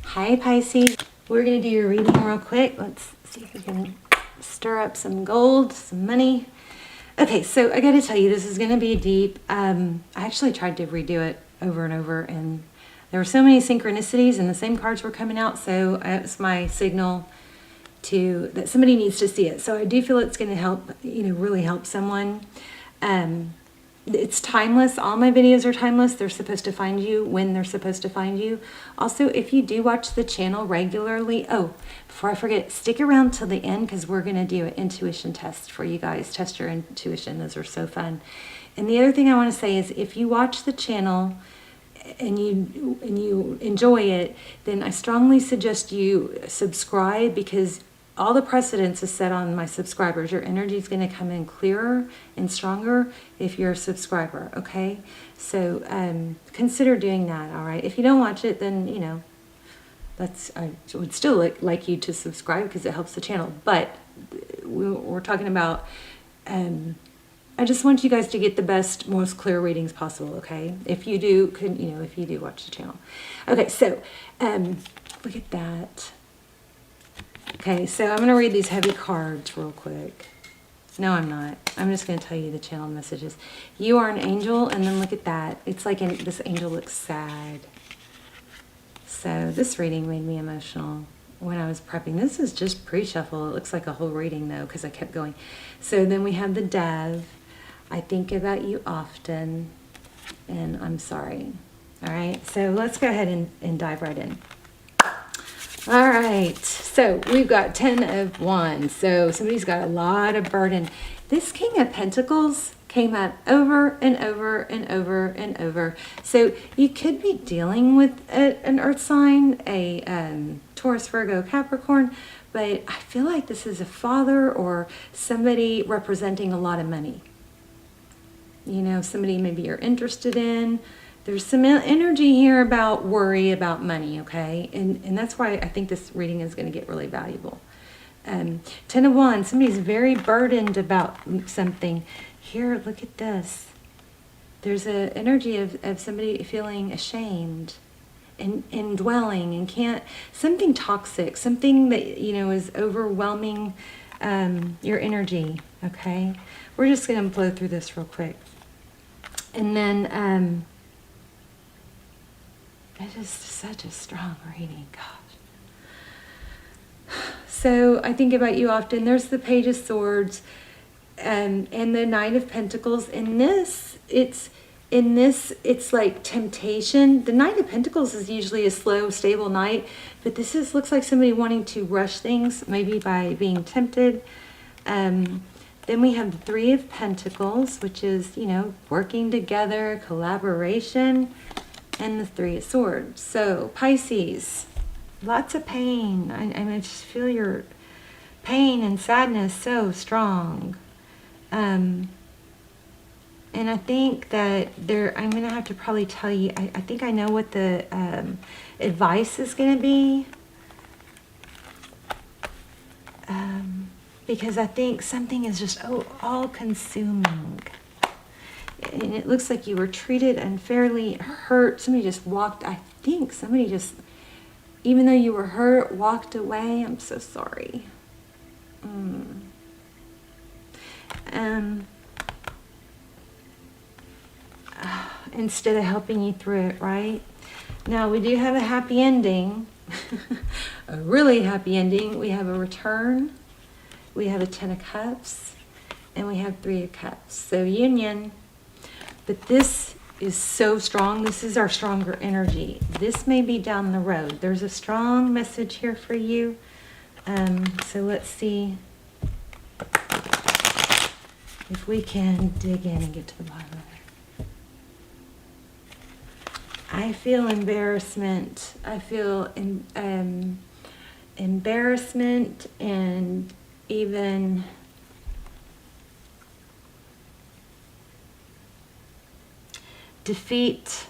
Hi Pisces, we're going to do your reading real quick. Let's see if we can stir up some gold, some money. Okay, so I got to tell you, this is going to be deep. I actually tried to redo it over and over, and there were so many synchronicities and the same cards were coming out, so it's my signal that somebody needs to see it. So I do feel it's going to help, really help someone. It's timeless. All my videos are timeless. They're supposed to find you when they're supposed to find you. Also, if you do watch the channel regularly, before I forget, stick around till the end because we're going to do an intuition test for you guys. Test your intuition. Those are so fun. And the other thing I want to say is if you watch the channel and you enjoy it, then I strongly suggest you subscribe, because all the precedence is set on my subscribers. Your energy is going to come in clearer and stronger if you're a subscriber, okay? So consider doing that, all right? If you don't watch it, then, I would still like you to subscribe because it helps the channel. But we're talking about, I just want you guys to get the best, most clear readings possible, okay? If you do, if you do watch the channel. Okay, so look at that. Okay, so I'm going to read these heavy cards real quick. No, I'm not. I'm just going to tell you the channel messages. You are an angel, and then look at that. It's like this angel looks sad. So this reading made me emotional when I was prepping. This is just pre-shuffle. It looks like a whole reading, though, because I kept going. So then we have the dove. I think about you often, and I'm sorry. All right, so let's go ahead and dive right in. All right, so we've got 10 of Wands. So somebody's got a lot of burden. This King of Pentacles came up over and over and over and over. So you could be dealing with an earth sign, a Taurus, Virgo, Capricorn, but I feel like this is a father or somebody representing a lot of money. Somebody maybe you're interested in. There's some energy here about worry about money, okay? And that's why I think this reading is going to get really valuable. 10 of Wands, somebody's very burdened about something. Here, look at this. There's an energy of somebody feeling ashamed and dwelling and can't, something toxic, something that, is overwhelming your energy, okay? We're just going to blow through this real quick. And then, it is such a strong reading, gosh. So I think about you often. There's the Page of Swords and the Knight of Pentacles. It's like temptation. The Knight of Pentacles is usually a slow, stable knight, but this looks like somebody wanting to rush things, maybe by being tempted. Then we have the Three of Pentacles, which is, working together, collaboration. And the Three of Swords. So Pisces, lots of pain. I just feel your pain and sadness so strong. And I think that I'm going to have to probably tell you, I think I know what the advice is going to be. Because I think something is just all-consuming. And it looks like you were treated unfairly, hurt. Somebody just walked, I think somebody just, even though you were hurt, walked away. I'm so sorry. Instead of helping you through it, right? Now, we do have a happy ending, a really happy ending. We have a return. We have a 10 of Cups, and we have 3 of Cups. So union. But this is so strong. This is our stronger energy. This may be down the road. There's a strong message here for you. So let's see if we can dig in and get to the bottom of it. I feel embarrassment. I feel embarrassment and even defeat,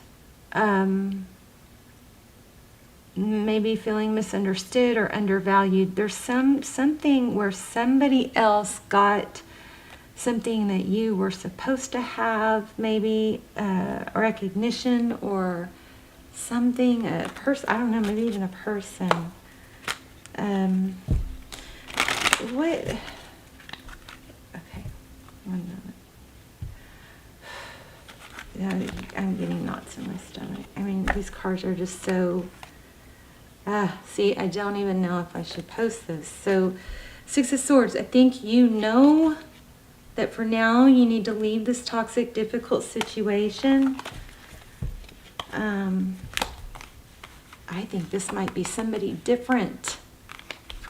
maybe feeling misunderstood or undervalued. There's something where somebody else got something that you were supposed to have, maybe recognition or something, a person, I don't know, maybe even a person. What? Okay, 1 moment. Yeah, I'm getting knots in my stomach. I mean, these cards are just so, see, I don't even know if I should post this. So, Six of Swords, I think you know that for now you need to leave this toxic, difficult situation. I think this might be somebody different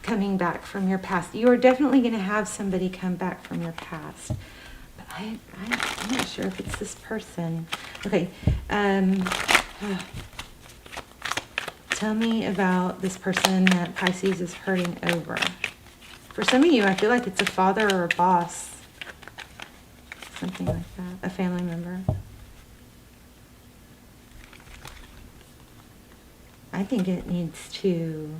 coming back from your past. You are definitely going to have somebody come back from your past. But I'm not sure if it's this person. Okay. Tell me about this person that Pisces is hurting over. For some of you, I feel like it's a father or a boss. Something like that. A family member. I think it needs to...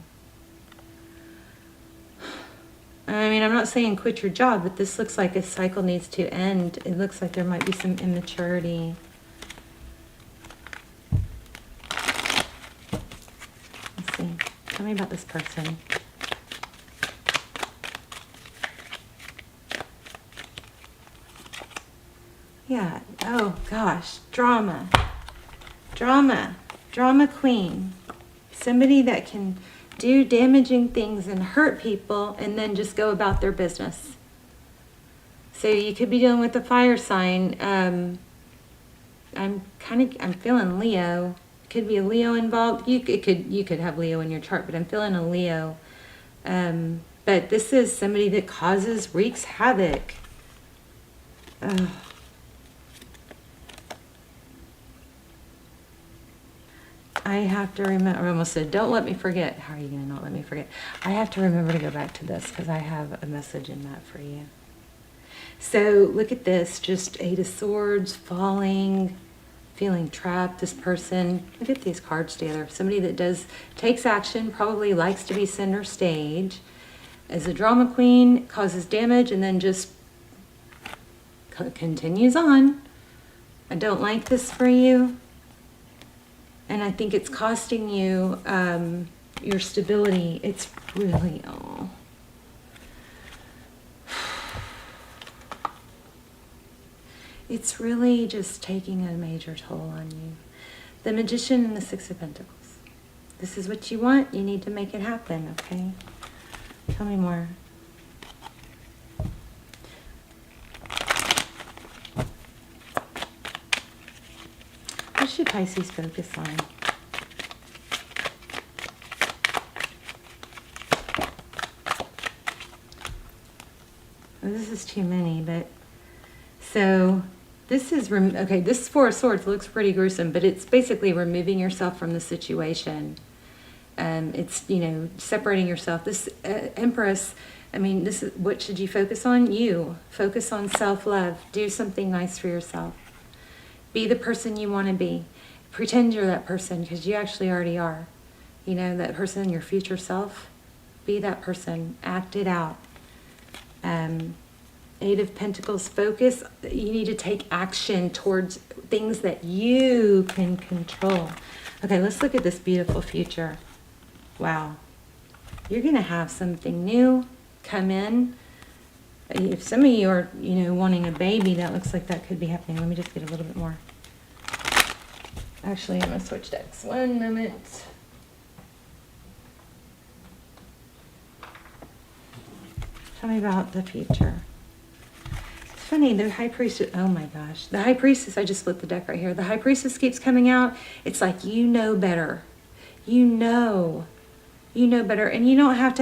I mean, I'm not saying quit your job, but this looks like a cycle needs to end. It looks like there might be some immaturity. Let's see. Tell me about this person. Yeah. Oh, gosh. Drama. Drama. Drama queen. Somebody that can do damaging things and hurt people and then just go about their business. So you could be dealing with a fire sign. I'm feeling Leo. Could be a Leo involved. You could have Leo in your chart, but I'm feeling a Leo. But this is somebody that wreaks havoc. I have to remember, I almost said, don't let me forget. How are you going to not let me forget? I have to remember to go back to this because I have a message in that for you. So look at this, just 8 of Swords, falling, feeling trapped, this person. Look at these cards together. Somebody that takes action, probably likes to be center stage. As a drama queen, causes damage and then just continues on. I don't like this for you. And I think it's costing you your stability. It's really, it's really just taking a major toll on you. The Magician and the 6 of Pentacles. This is what you want. You need to make it happen, okay? Tell me more. What should Pisces focus on? Well, this is too many, but so this is, okay, this 4 of Swords looks pretty gruesome, but it's basically removing yourself from the situation. It's, separating yourself. This Empress, I mean, this is, what should you focus on? You. Focus on self-love. Do something nice for yourself. Be the person you want to be. Pretend you're that person because you actually already are. That person, your future self. Be that person. Act it out. 8 of Pentacles, focus. You need to take action towards things that you can control. Okay, let's look at this beautiful future. Wow. You're going to have something new come in. If some of you are, wanting a baby, that looks like that could be happening. Let me just get a little bit more. Actually, I'm going to switch decks. 1 moment. Tell me about the future. It's funny, the High Priestess, oh my gosh. The High Priestess, I just flipped the deck right here. The High Priestess keeps coming out. It's like, you know better. You know better, and you don't have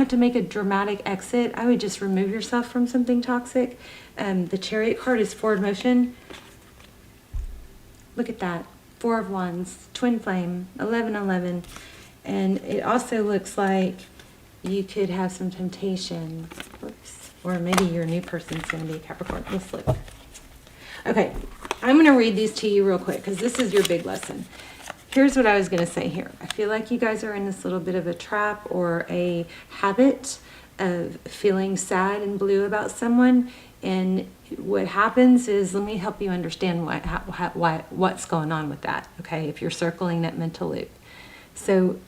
to make a dramatic exit. I would just remove yourself from something toxic. The Chariot card is forward motion. Look at that. 4 of Wands, twin flame, 11-11. And it also looks like you could have some temptation. Whoops. Or maybe your new person's going to be a Capricorn. Let's look. Okay, I'm going to read these to you real quick because this is your big lesson. Here's what I was going to say here. I feel like you guys are in this little bit of a trap or a habit of feeling sad and blue about someone, and what happens is, let me help you understand what's going on with that, okay, if you're circling that mental loop. So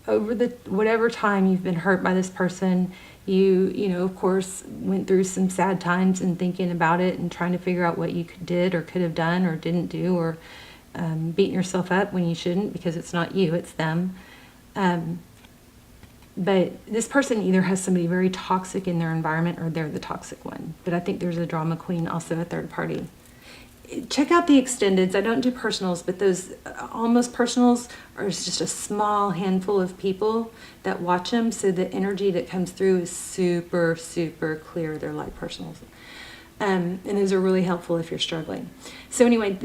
over the whatever time you've been hurt by this person, you know, of course, went through some sad times and thinking about it and trying to figure out what you did or could have done or didn't do, or beating yourself up when you shouldn't, because it's not you, it's them. But this person either has somebody very toxic in their environment, or they're the toxic one. But I think there's a drama queen, also a third party. Check out the extendeds. I don't do personals, but those almost personals are just a small handful of people that watch them. So the energy that comes through is super, super clear. They're like personals. And those are really helpful if you're struggling. So anyway,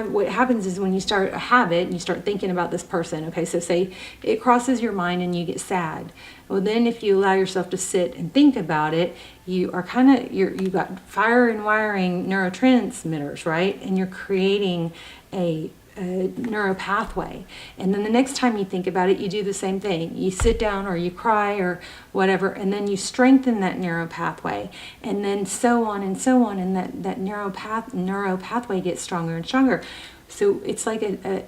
what happens is when you start a habit and you start thinking about this person, okay, so say it crosses your mind and you get sad. Well, then if you allow yourself to sit and think about it, you are you've got fire and wiring neurotransmitters, right? And you're creating a neural pathway. And then the next time you think about it, you do the same thing. You sit down or you cry or whatever, and then you strengthen that neural pathway, and then so on and so on, and that neural pathway gets stronger and stronger. So it's like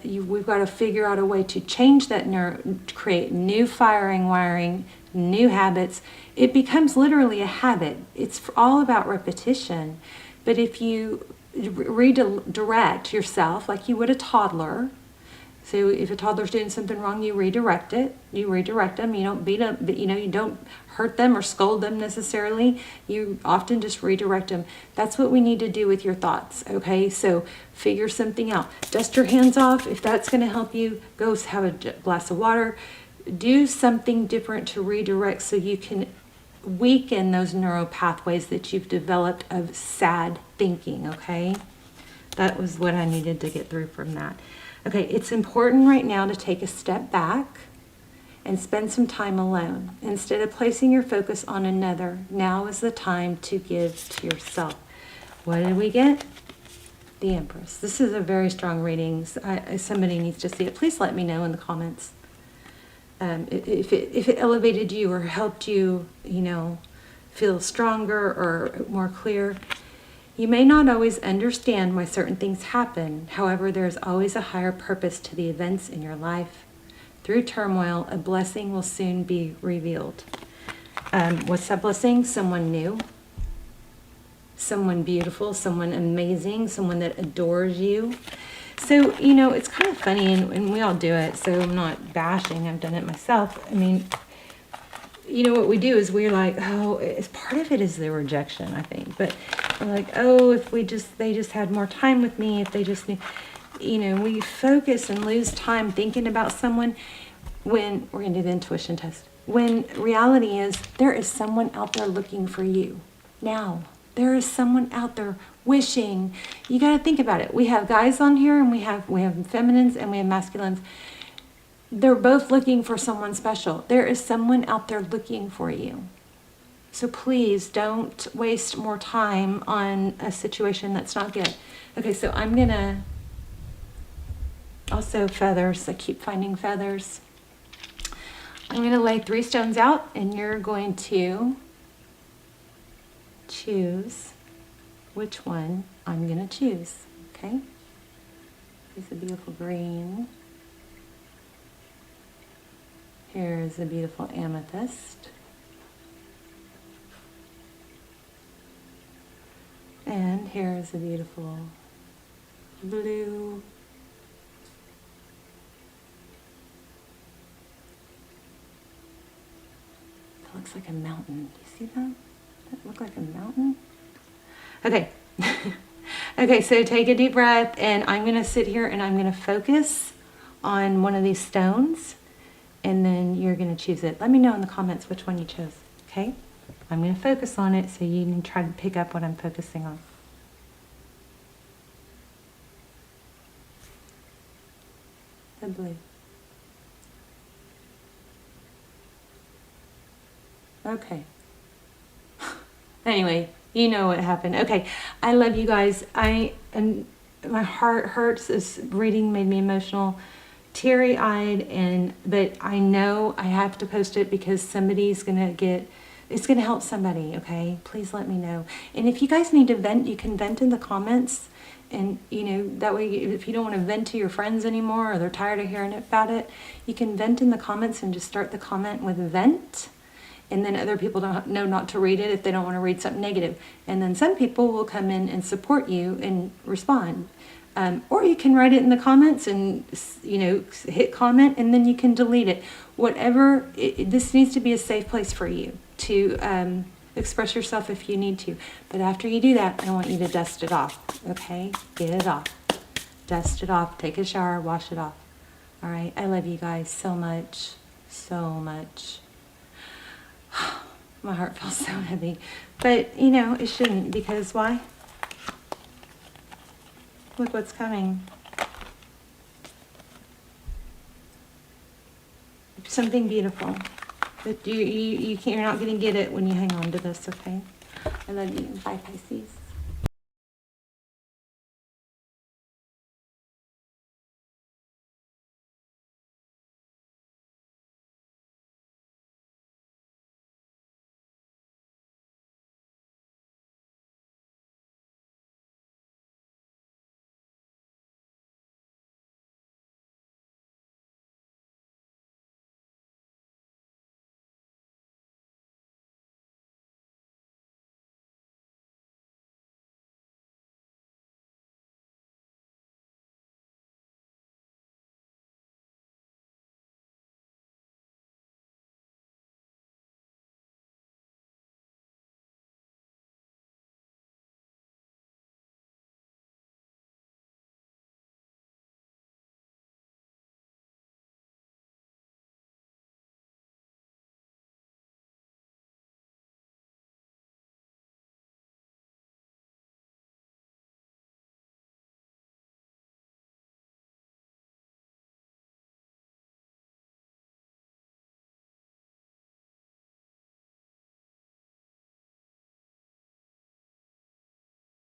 we've got to figure out a way to change that create new wiring, new habits. It becomes literally a habit. It's all about repetition. But if you redirect yourself like you would a toddler. So if a toddler's doing something wrong, you redirect it. You redirect them. You don't beat them, but you don't hurt them or scold them necessarily. You often just redirect them. That's what we need to do with your thoughts, okay? So figure something out. Dust your hands off. If that's going to help you, go have a glass of water. Do something different to redirect so you can weaken those neural pathways that you've developed of sad thinking, okay? That was what I needed to get through from that. Okay, it's important right now to take a step back and spend some time alone. Instead of placing your focus on another, now is the time to give to yourself. What did we get? The Empress. This is a very strong reading. Somebody needs to see it. Please let me know in the comments. If it elevated you or helped you, feel stronger or more clear. You may not always understand why certain things happen. However, there is always a higher purpose to the events in your life. Through turmoil, a blessing will soon be revealed. What's that blessing? Someone new, someone beautiful, someone amazing, someone that adores you. So, it's kind of funny, and we all do it, so I'm not bashing. I've done it myself. I mean, what we do is we're like, oh, it's part of it is the rejection, I think. But we're like, oh, if they just had more time with me, if they just knew, we focus and lose time thinking about someone when we're going to do the intuition test. When reality is there is someone out there looking for you now. There is someone out there wishing. You got to think about it. We have guys on here, and we have feminines and we have masculines. They're both looking for someone special. There is someone out there looking for you. So please don't waste more time on a situation that's not good. Okay, so I'm going to also feathers. I keep finding feathers. I'm going to lay 3 stones out, and you're going to choose which one I'm going to choose. Okay? Here's a beautiful green. Here is a beautiful amethyst. And here is a beautiful blue. That looks like a mountain. You see that? Does that look like a mountain? Okay. Okay, so take a deep breath, and I'm going to sit here and I'm going to focus on one of these stones. And then you're going to choose it. Let me know in the comments which one you chose, okay? I'm going to focus on it so you can try to pick up what I'm focusing on. The blue. Okay. Anyway, you know what happened. Okay, I love you guys. My heart hurts. This reading made me emotional. Teary-eyed, but I know I have to post it because somebody's going to get it's going to help somebody, okay? Please let me know. And if you guys need to vent, you can vent in the comments. And, you know, that way, if you don't want to vent to your friends anymore or they're tired of hearing about it, you can vent in the comments and just start the comment with vent. And then other people don't know not to read it if they don't want to read something negative. And then some people will come in and support you and respond. Or you can write it in the comments and, you know, hit comment and then you can delete it. Whatever, this needs to be a safe place for you to express yourself if you need to. But after you do that, I want you to dust it off, okay? Get it off. Dust it off. Take a shower. Wash it off. All right? I love you guys so much. So much. My heart feels so heavy. But, you know, it shouldn't, because why? Look what's coming. Something beautiful. But you're not going to get it when you hang on to this, okay? I love you. Bye, Pisces.